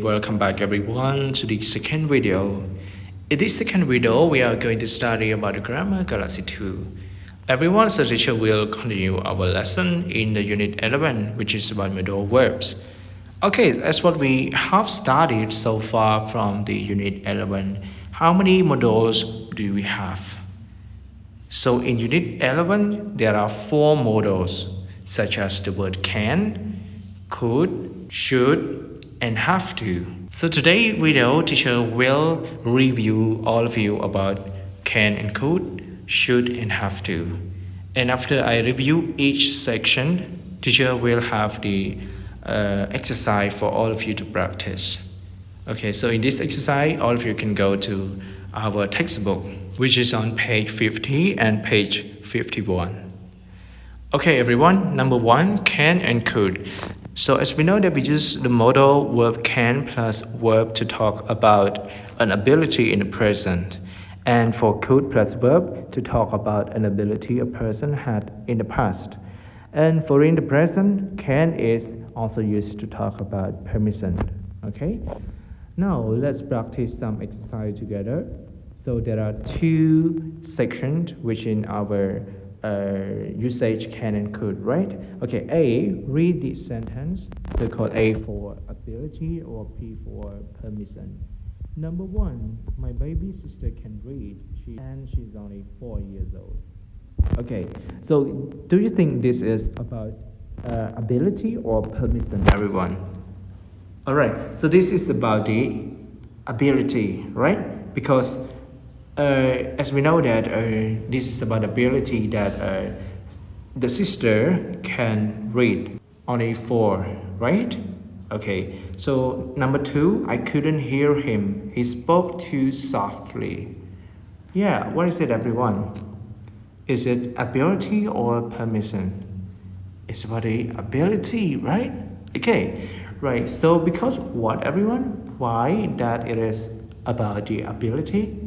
Welcome back everyone to the second video. In this second video, we are going to study about the grammar Galaxy 2. Everyone, so teacher will continue our lesson in the unit 11, which is about modal verbs. Okay, that's what we have studied so far from the unit 11. How many modals do we have? So in unit 11, there are 4 modals, such as the word can, could, should, and have to. So today video teacher will review all of you about can and could, should and have to. And after I review each section, teacher will have the exercise for all of you to practice. Okay, so in this exercise, all of you can go to our textbook, which is on page 50 and page 51. Okay, everyone, number 1, can and could. So as we know that we use the modal verb can plus verb to talk about an ability in the present, and for could plus verb to talk about an ability a person had in the past. And for in the present, can is also used to talk about permission. Okay, now let's practice some exercise together. So there are 2 sections which in our usage can and could, right? Okay, A, read this sentence. So called A for ability or P for permission. Number 1, my baby sister can read, and she's only 4 years old. Okay, so do you think this is about ability or permission, everyone? Alright, so this is about the ability, right? Because as we know that this is about ability that the sister can read, only 4, right? Okay, so number 2, I couldn't hear him. He spoke too softly. Yeah, what is it, everyone? Is it ability or permission? It's about the ability, right? Okay, right. So because what, everyone? Why that it is about the ability?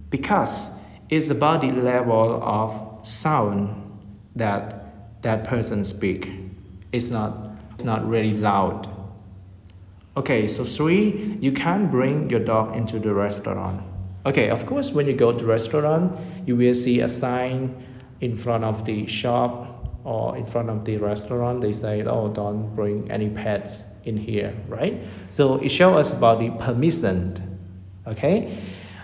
Because it's about the level of sound that that person speak. It's not really loud. Okay, so 3, you can't bring your dog into the restaurant. Okay, of course, when you go to the restaurant, you will see a sign in front of the shop or in front of the restaurant. They say, oh, don't bring any pets in here, right? So it shows us about the permission. Okay.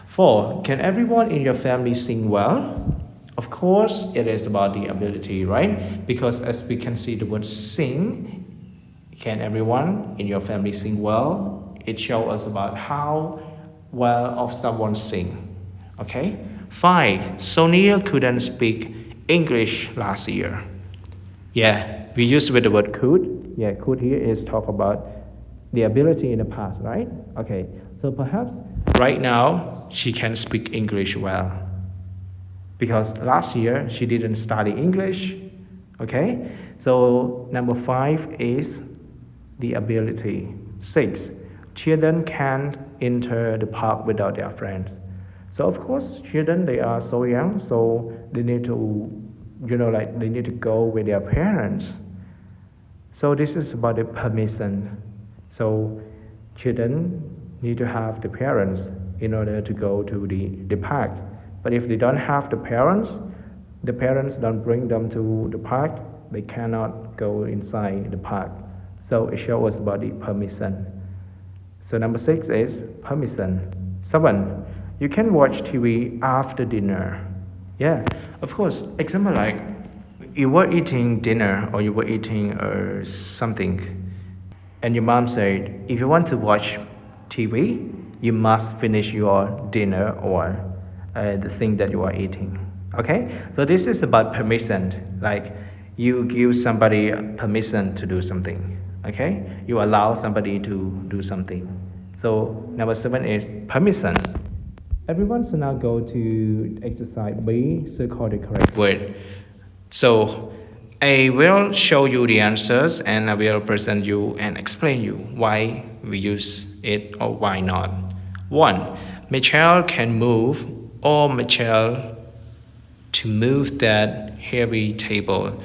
4, can everyone in your family sing well? Of course, it is about the ability, right? Because as we can see the word sing, can everyone in your family sing well? It shows us about how well of someone sing. Okay? 5, Sonia couldn't speak English last year. Yeah, we use with the word could. Yeah, could here is talk about the ability in the past, right? Okay, so perhaps right now she can speak English well because last year she didn't study English. Okay, so number 5 is the ability. 6, children can't enter the park without their friends. So of course children, they are so young, so they need to, they need to go with their parents. So this is about the permission. So children need to have the parents in order to go to the park. But if they don't have the parents don't bring them to the park, they cannot go inside the park. So it shows us about the permission. So number 6 is permission. 7, you can watch TV after dinner. Yeah, of course, example like you were eating dinner or you were eating something, and your mom said, if you want to watch TV, you must finish your dinner or the thing that you are eating. Okay, so this is about permission, like you give somebody permission to do something. Okay, you allow somebody to do something. So number 7 is permission. Everyone, so now go to exercise B, circle the correct word. So I will show you the answers and I will present you and explain you why we use it or why not. 1, Michelle can move or Michelle to move that heavy table.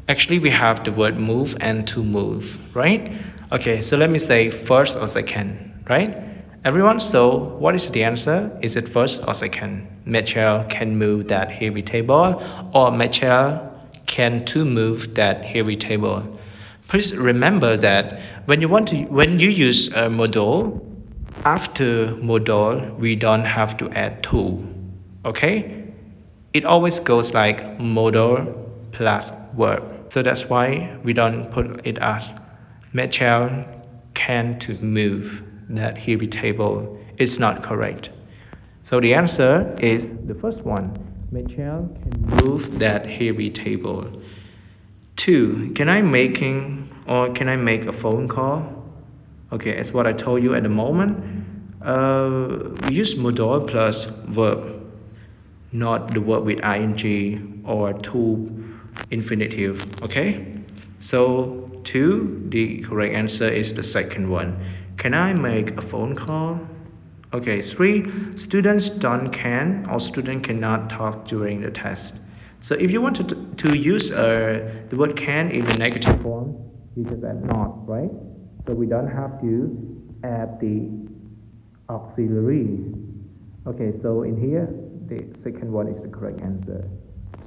Actually, we have the word move and to move, right? Okay, so let me say first or second. right? Everyone, so what is the answer? Is it first or second? Michelle can move that heavy table, or Michelle can to move that heavy table. Please remember that when you use a modal, after modal we don't have to add to. Okay? It always goes like modal plus verb. So that's why we don't put it as Michelle can to move that heavy table. It's not correct. So the answer is the first one. Michelle can move that heavy table. 2. Can I make a phone call? Okay, as what I told you at the moment, we use modal plus verb, not the verb with ing or to infinitive. Okay, so 2, the correct answer is the second one. Can I make a phone call? Okay, 3, students student cannot talk during the test. So if you want to use the word can in the negative form, you just add not, right? So we don't have to add the auxiliary. Okay, so in here, the second one is the correct answer.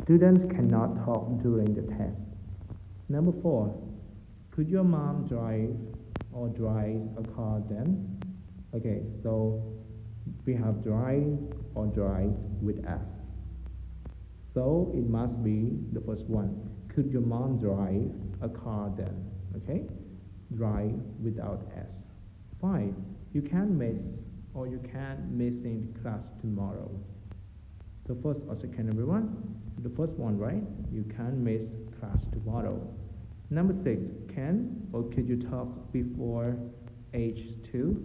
Students cannot talk during the test. Number 4, could your mom drive or drives a car then? Okay, so we have drive or drives with S. So it must be the first one. Could your mom drive a car then? Okay, drive without S. 5, you can't miss in class tomorrow. So first or second, everyone? The first one, right? You can't miss class tomorrow. Number 6, can or could you talk before age 2?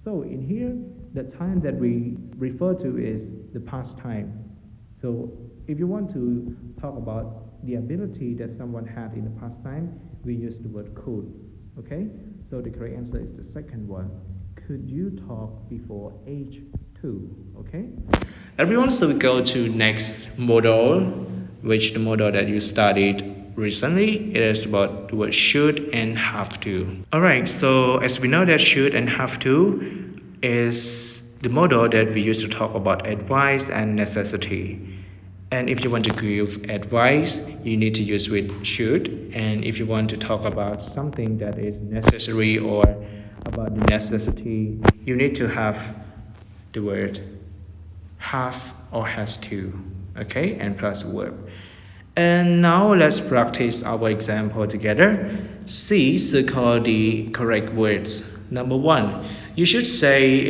So in here, the time that we refer to is the past time. So if you want to talk about the ability that someone had in the past time, we use the word could. Okay? So the correct answer is the second one. Could you talk before age 2? Okay? Everyone, so we go to next modal, which the modal that you studied recently. It is about the word should and have to. Alright, so as we know that should and have to is the modal that we use to talk about advice and necessity. And if you want to give advice, you need to use with should. And if you want to talk about something that is necessary or about the necessity, you need to have the word have or has to. Okay, and plus verb. And now let's practice our example together. See, circle the correct words. Number 1, you should say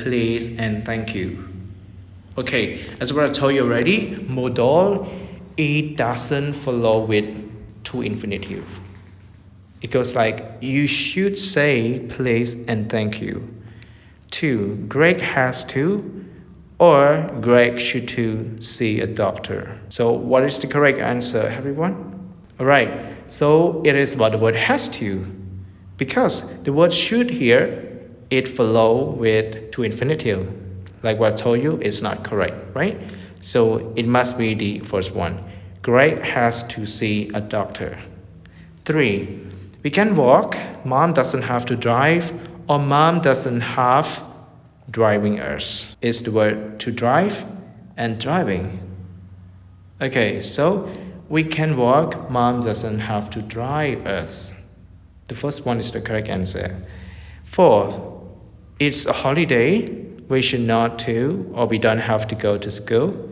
please and thank you. Okay, as what I told you already, modal, it doesn't follow with to infinitive. It goes like, you should say please and thank you. 2, Greg has to, or Greg should to see a doctor. So what is the correct answer, everyone? Alright, so it is about the word has to, because the word should here, it follow with to infinitive. Like what I told you, it's not correct, right? So it must be the first one. Greg has to see a doctor. 3, we can walk, mom doesn't have to drive, or mom doesn't have driving us. It's the word to drive and driving. Okay, so we can walk, mom doesn't have to drive us. The first one is the correct answer. 4, it's a holiday, we should not to, or we don't have to go to school.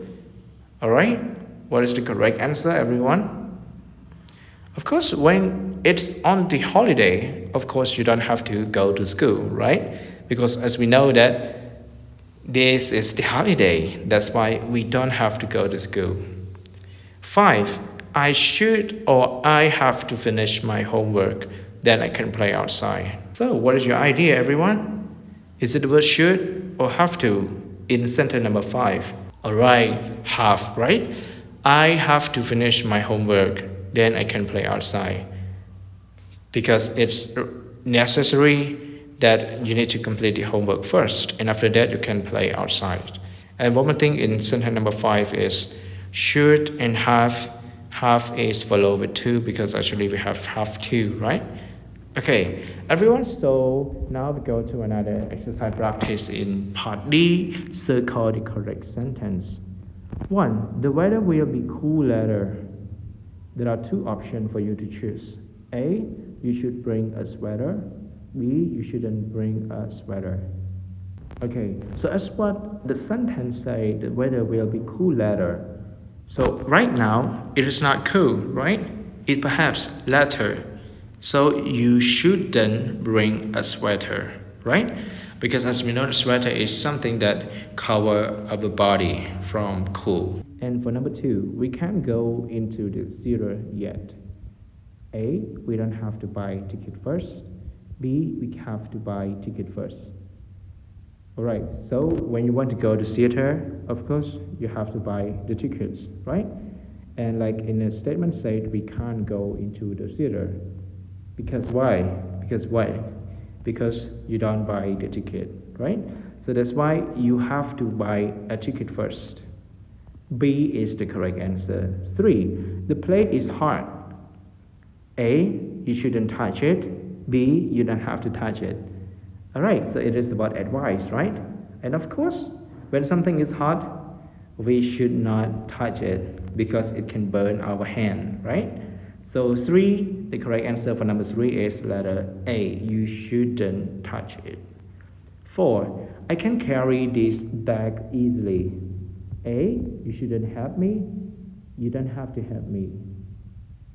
Alright, what is the correct answer, everyone? Of course, when it's on the holiday, of course you don't have to go to school, right? Because as we know that this is the holiday, that's why we don't have to go to school. 5, I should or I have to finish my homework, then I can play outside. So what is your idea, everyone? Is it the word should or have to in sentence number 5? Alright, have, right? I have to finish my homework, then I can play outside. Because it's necessary that you need to complete the homework first, and after that you can play outside. And one more thing in sentence number 5 is should and have is followed with to, because actually we have to, right? Okay, everyone, so now we go to another exercise practice in part D. Circle the correct sentence. 1. The weather will be cool later. There are two options for you to choose. A. You should bring a sweater. B. You shouldn't bring a sweater. Okay, so as what the sentence say, the weather will be cool later. So right now, it is not cool, right? It perhaps later. So you shouldn't bring a sweater, right? Because as we know, the sweater is something that cover our body from cold. And for number 2, we can't go into the theater yet. A, we don't have to buy ticket first. B, we have to buy ticket first. Alright, so when you want to go to theater, of course, you have to buy the tickets, right? And like in the statement said, we can't go into the theater. Because why? Because you don't buy the ticket, right? So that's why you have to buy a ticket first. B is the correct answer. 3. The plate is hard. A, you shouldn't touch it. B, you don't have to touch it. Alright, so it is about advice, right? And of course, when something is hot, we should not touch it because it can burn our hand, right? So 3, the correct answer for number 3 is letter A. You shouldn't touch it. 4, I can carry this bag easily. A, you shouldn't help me. You don't have to help me.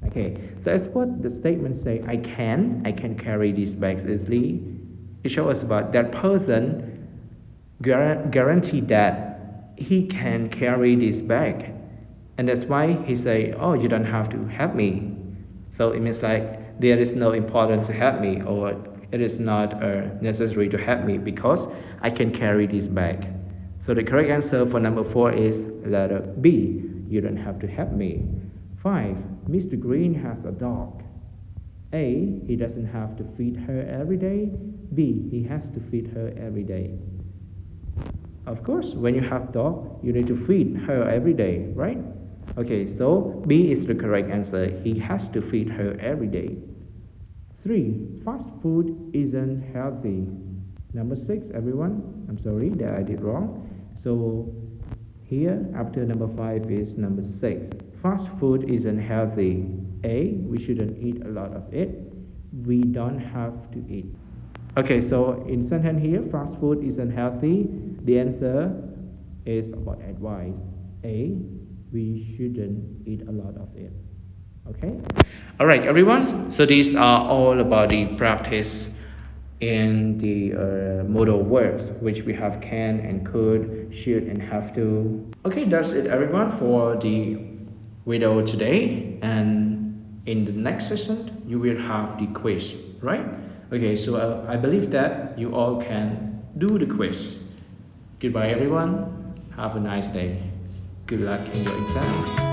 Okay, so as what the statement say, I can carry these bags easily. It shows us about that person guarantee that he can carry this bag. And that's why he say, oh, you don't have to help me. So it means like there is no importance to help me, or it is not necessary to help me because I can carry this bag. So the correct answer for number 4 is letter B. You don't have to help me. 5. Mr. Green has a dog. A, he doesn't have to feed her every day. B, he has to feed her every day. Of course, when you have dog, you need to feed her every day, right? Okay, so B is the correct answer. He has to feed her every day. 3. Fast food isn't healthy. Number 6, everyone. I'm sorry that I did wrong. So here, after number 5 is number 6. Fast food isn't healthy. A, we shouldn't eat a lot of it. We don't have to eat. Okay, so in sentence here, fast food isn't healthy. The answer is about advice. A, we shouldn't eat a lot of it. Okay? Alright, everyone. So these are all about the practice in the modal verbs, which we have can and could, should and have to. Okay, that's it, everyone, for the video today. And in the next session, you will have the quiz, right? Okay, so I believe that you all can do the quiz. Goodbye, everyone. Have a nice day. Good luck in your exam.